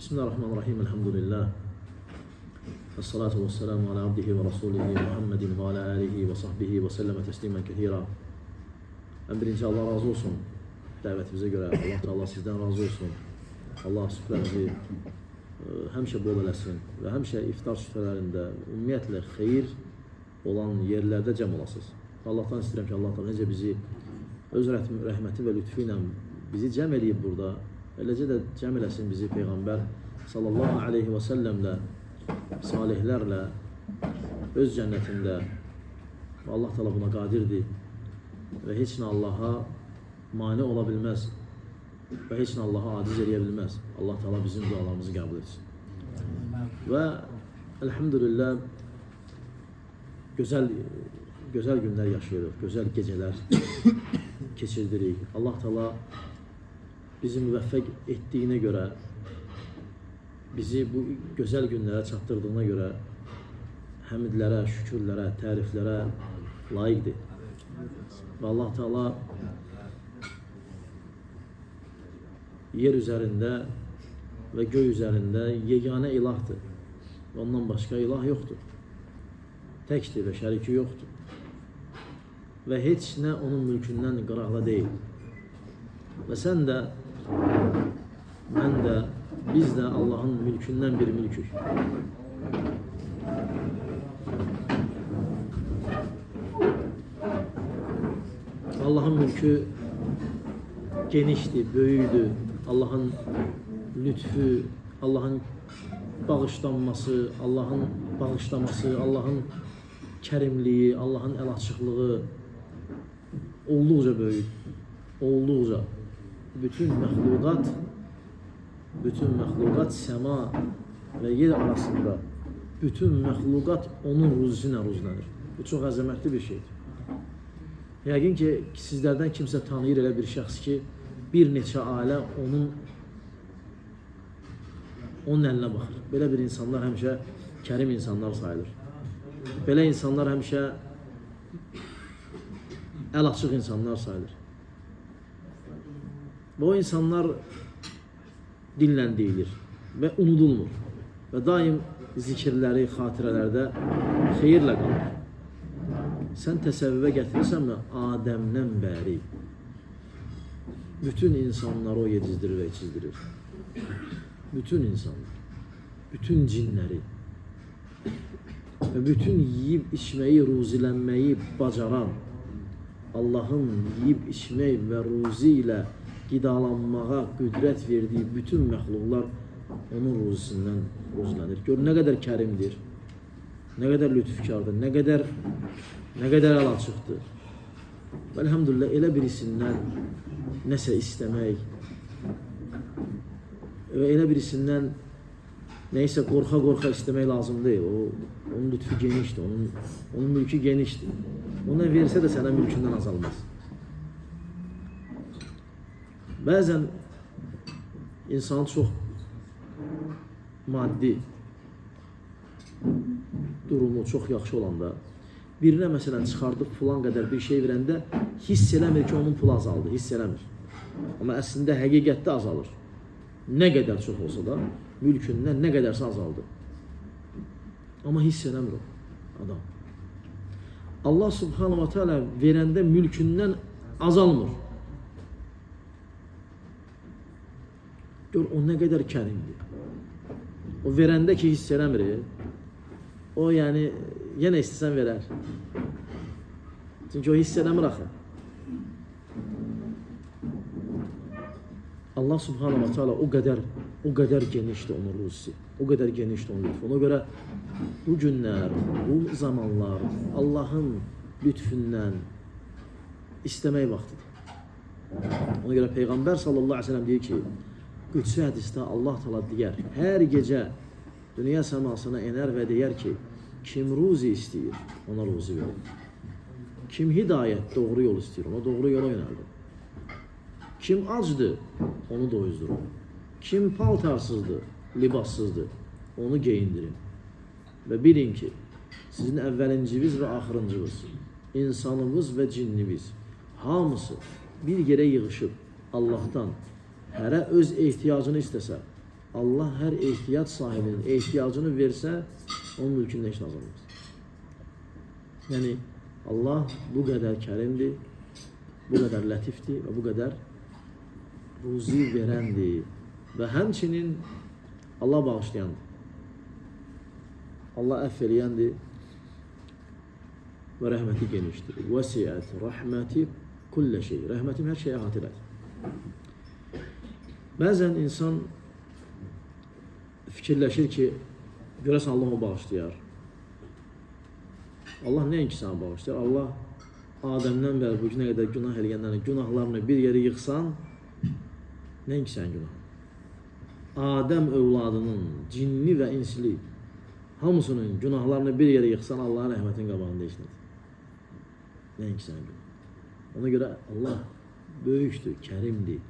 Bismillahirrahmanirrahim. Elhamdülillah. Esselatu vesselamu ala abdihi ve rasulihi Muhammedin ve ala alihi ve sahbihi ve selleme teslimen kethira. En birinci Allah razı olsun davetimize göre. Allah sizden razı olsun. Allah süfrənizi həmişə bol eləsin və həmişə iftar süfrələrində ümumiyyətlə xeyir olan yerlərdə cəm olasınız. Allah'tan istəyirəm ki, Allah necə bizi öz rəhməti və lütfü ilə bizi cəm eləyib burada, eləcə də cəm eləsin bizi Peyğəmbər sallallahu aleyhi və səlləmlə, salihlərlə öz cənnətində. Allah Teala buna qadirdir və heç nə Allaha mane ola bilməz və heç nə Allaha aciz eləyə bilməz. Allah Teala bizim dualarımızı qəbul etsin. Və elhamdülillah gözəl günlər yaşayırıq, gözəl gecələr keçirdirik. Allah Teala bizi müvəffəq etdiyinə görə, bizi bu gözəl günlərə çatdırdığına görə həmidlərə, şükürlərə, təriflərə layiqdir. Və Allah Teala yer üzərində və göy üzərində yeganə ilahdır. Ondan başqa ilah yoxdur. Təkdir və şəriki yoxdur. Və heç nə onun mülkündən qıraqda deyil. Və sən də, mən də, biz də Allahın mülkündən bir mülkük. Allahın mülkü genişdir, böyükdür. Allahın lütfü, Allahın bağışlanması, Allahın bağışlaması, Allahın kərimliyi, Allahın əl açıqlığı olduqca böyük, olduqca. Bütün məxluqat səma və yer arasında, bütün məxluqat onun ruzisi ilə ruzlənir. Bu çox əzəmətli bir şeydir. Yəqin ki, sizlərdən kimsə tanıyır elə bir şəxs ki, bir neçə ailə onun əlinə baxır. Belə bir insanlar həmişə kərim insanlar sayılır. Belə insanlar həmişə əl açıq insanlar sayılır. Və o insanlar dinləndiyilir və unudulmur. Və daim zikirləri, xatirələrdə xeyirlə qalır. Sən təsəvvübə gətirirsənmi, Adəmdən bəri bütün insanları o yedizdirir və içizdirir. Bütün insanlar, bütün cinləri və bütün yiyib içməyi, ruzilənməyi bacaran, Allahın yiyib içmək və ruzi ilə qidalanmağa qüdrət verdiyi bütün məxluqlar onun ruzisindən ruzilənir. Gör, nə qədər kərimdir, nə qədər lütfkardır, nə qədər əl açıqdır. Və elhamdülillah elə birisindən nəsə istəmək və elə birisindən neysə qorxa-qorxa istəmək lazım deyil. Onun lütfü genişdir, onun mülkü genişdir. Ona versə də sənə mülkündən azalmaz. Bəzən insan çox maddi durumu çox yaxşı olanda, birinə məsələn çıxardıb filan qədər bir şey verəndə hiss eləmir ki, onun pulu azaldı, hiss eləmir. Amma əslində həqiqətdə azalır. Nə qədər çox olsa da mülkündən nə qədərsə azaldı. Amma hiss eləmir o adam. Allah subhanahu wa ta'ala verəndə mülkündən azalmır. Gör, o nə qədər kərimdir. O verəndə ki, hiss eləmir. O, yəni, yenə istəsən verər. Çünki o hiss eləmir axı. Allah subhanahu wa ta'ala o qədər genişdir onun ruzisi. O qədər genişdir onun lütfu. Ona görə bu günlər, bu zamanlar Allahın lütfündən istəmək vaxtıdır. Ona görə Peyğəmbər sallallahu aleyhi ve sellem deyir ki, Qüdsi hədisdə Allah Teala deyər, hər gecə dünya səmasına enər və deyər ki, kim ruzi istəyir, ona ruzi verir. Kim hidayət, doğru yol istəyir, ona doğru yola yönəldir. Kim acdır, onu doyuzdur. Kim paltarsızdır, libassızdır, onu geyindirin. Və bilin ki, sizin əvvəlinciniz və axırıncınız, insanımız və cinnimiz, hamısı bir yerə yığışıb Allah'tan hərə öz ehtiyacını istəsə, Allah hər ehtiyac sahibinin ehtiyacını versə, onun mülkündə heç nazar olmaz. Yəni, Allah bu qədər kərimdir, bu qədər lətifdir və bu qədər ruzi verəndir. Və həmçinin Allah bağışlayandır. Allah əff eləyəndir və rəhməti genişdir. Vəsiət rəhməti kullə şey. Rəhmətim hər şeyə əhatə edir. Bəzən insan fikirləşir ki, görəsən Allah onu bağışlayar. Allah nəinki sənə bağışlayar? Allah Adəmdən bəri bu günə qədər günah eləyənlərin günahlarını bir yerə yıxsan, nəinki sənin günahın? Adəm övladının cinni və insli hamısının günahlarını bir yerə yıxsan, Allahın rəhmətin qabağında heç nədir. Nəinki sənin günahın? Ona görə Allah böyükdür, kərimdir.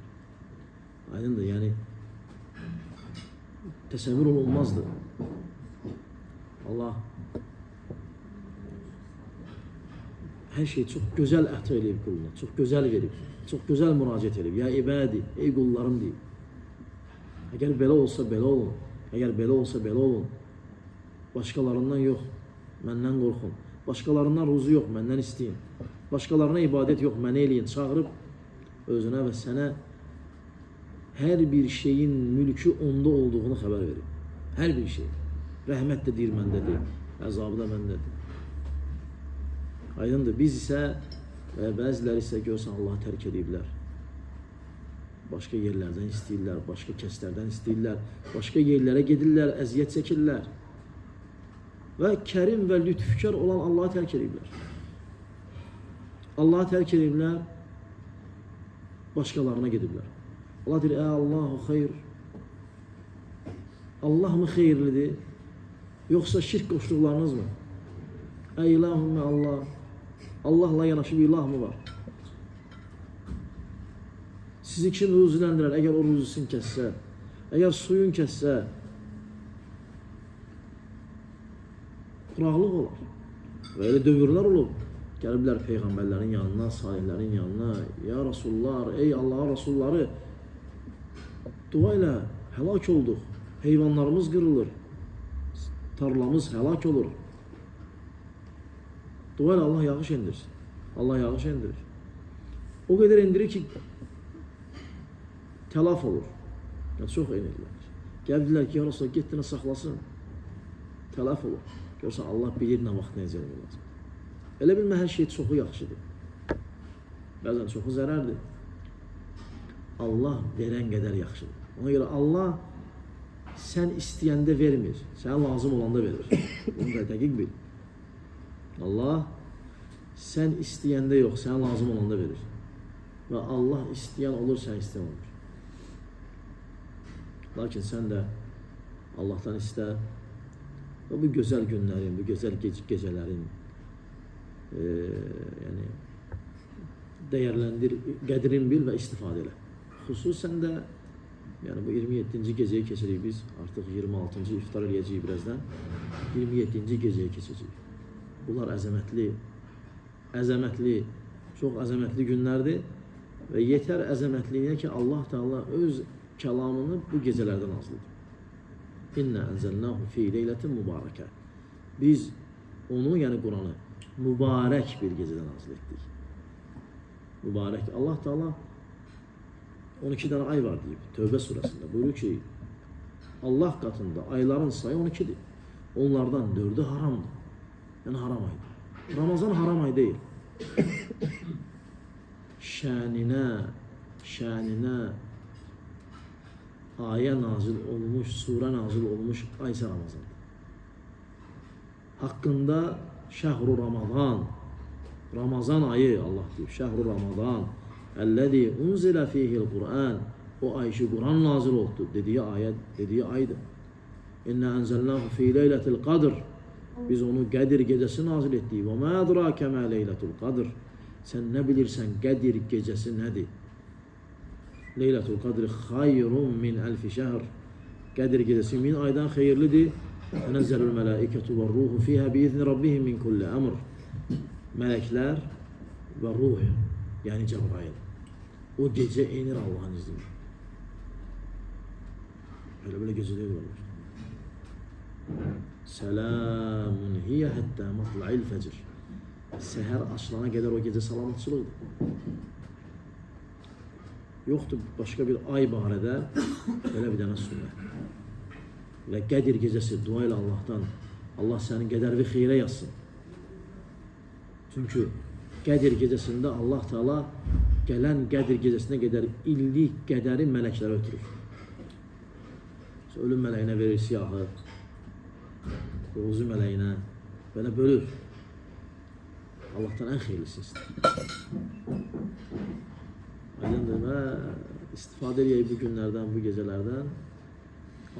Aydındır, yəni təsəvvür olunmazdır. Allah hər şeyi çox gözəl əta eləyib quluna, çox gözəl verib, çox gözəl müraciət edib. Ya ibədi, ey qullarım deyib. Əgər belə olsa belə olun, əgər belə olsa belə olun. Başqalarından yox, məndən qorxun. Başqalarından ruzu yox, məndən istəyin. Başqalarına ibadət yox, mənə eləyin. Çağırıb özünə və sənə hər bir şeyin mülkü onda olduğunu xəbər verib. Hər bir şey. Rəhmət də deyir məndədir, əzabı da məndədir. Aydındır, biz isə və bəziləri isə görsən Allahı tərk ediblər. Başqa yerlərdən istəyirlər, başqa kəslərdən istəyirlər, başqa yerlərə gedirlər, əziyyət çəkirlər. Və kərim və lütfkar olan Allahı tərk ediblər. Allahı tərk ediblər, başqalarına gediblər. Allah deyir, Allahu xeyr. Allah mı xeyirlidir, yoxsa şirk qoşduqlarınız mı? İlahümme Allah. Allahla yanaşı bir ilah mı var? Sizi kim ruziləndirər? Əgər o ruzisini kəssə, əgər suyun kəssə, quraqlıq olar. Və elə dövrlər olub. Gəliblər peyğəmbərlərin yanına, salihlərin yanına. Ya Rasullar, ey Allahın Rasulları, dua ilə həlak olduq. Heyvanlarımız qırılır. Tarlamız həlak olur. Dua ilə Allah yağış endirsin. Allah yağış endirir. O qədər endirir ki, tələf olur. Yəni, çox enirlər. Gəldilər ki, ya Rasulullah, getdiyini saxlasın. Tələf olur. Görsən, Allah bilir nə vaxt necə olacaq. Elə bilmə, hər şey çoxu yaxşıdır. Bəzən çoxu zərərdir. Allah verən qədər yaxşıdır. Ona görə Allah sən istəyəndə vermir, sənə lazım olanda verir. Bunu da dəqiq bil. Allah sən istəyəndə yox, sənə lazım olanda verir. Və Allah istəyən olur, sən istəyən olur. Lakin sən də Allahdan istə və bu gözəl günlərin, bu gözəl gecələrin yəni, dəyərləndir, qədrin bil və istifadə elə. Xüsusən də yəni, bu 27-ci gecəyə keçirik biz, artıq 26-cı iftar eləyəcəyik birazdan, 27-ci gecəyə keçəcəyik. Bunlar əzəmətli, çox əzəmətli günlərdir və yetər əzəmətliyinə ki, Allah Teala öz kəlamını bu gecələrdə nazlıdır. İnnə ənzəlnəhu fi leylətin mübarəkə. Biz onu, yəni Quranı, mübarək bir gecədə nazil etdik. Mübarək. Allah Teala 12 dənə ay var deyib, Tövbə surəsində. Buyurur ki, Allah qatında ayların sayı 12-dir. Onlardan 4-ü haramdır. Yəni haram aydır. Ramazan haram ay deyil. Şəninə ayə nazil olmuş, surə nazil olmuş aysa Ramazandır. Haqqında şəhru Ramazan, Ramazan ayı Allah deyib, şəhru Ramazan, əlləzi unzilə fihil Qur'an, o ay ki, Quran nazil oldu, dediyi ayət, dediyi aydır. İnnə ənzəlnəhu fi leylətil qadr, biz onu Qədir gecəsi nazil etdik. Və mə ədrakə mə leylətul qadr, sən nə bilirsən Qədir gecəsi nədir? Leylətul qadr xayrun min əlfi şəhr, Qədir gecəsi 1000 aydan xeyirlidir. Tənəzzəlül mələikətü və ruhu fiyhə biizni rabbihim min kulli əmr. Mələklər və ruh, yəni Cəbrail, o gecə enir Allahın izni. Böyle geceler var. Selamun hiye hatta matla'il fecr. Seher açılana kadar o gece salamatçılıqdır. Yoxdur başqa bir ay barədə belə bir dənə sünnət. Və Qədir gecəsi dua ilə Allahdan, Allah sənin qədərvi xeyrə yazsın. Çünki Qədir gecəsində Allah Teala gələn Qədir gecəsinə qədər illik qədəri mələklərə ötürür. Ölüm mələyinə verir siyahı, ruzi mələyinə belə bölür. Allah'tan en xeyirlisi istəyir. Aydındır və istifade edək bu günlərdən, bu gecələrdən.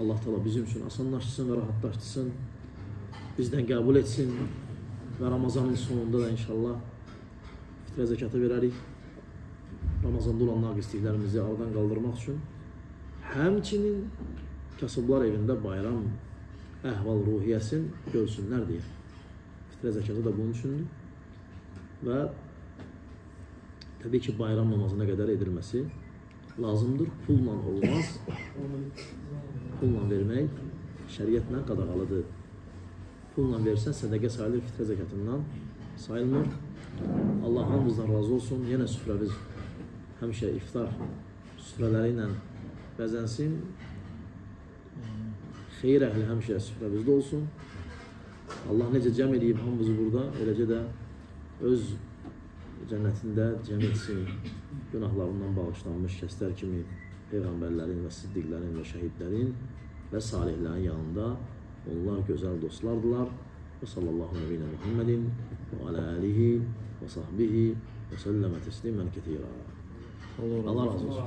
Allah Teala bizim üçün asanlaşdırsın və rahatlaşdırsın. Bizdən qəbul etsin və Ramazanın sonunda da inşallah fitrə zəkatı verərik. Ramazanda olan naqisliklərimizi aradan qaldırmaq üçün. Həmçinin kasıblar evində bayram əhval-ruhiyyəsin görsünlər deyə. Fitrə zəkatı da bunun üçündür. Və təbii ki, bayram namazına qədər edilməsi lazımdır. Pulla olmaz. Pulla vermək şəriətlə qadağalıdır. Pulla versən sədəqə sayılır, fitrə zəkatından sayılmır. Allah hamımızdan razı olsun. Yenə süfrəmiz həmişə iftar süfrələri ilə bəzənsin. Xeyir əhli həmişə süfrəmizdə olsun. Allah necə cəm edib hamımızı burada, eləcə də öz cənnətində cəm etsin. Günahlarından bağışlanmış kəslər kimi peyğəmbərlərin və siddiqlərin və şəhidlərin və salihlərin yanında onlar gözəl dostlardılar. Və sallallahu aleyhi və Muhammedin və alə alihi və sahbihi və səlləmə təslimən kətirə. Allah razı olsun.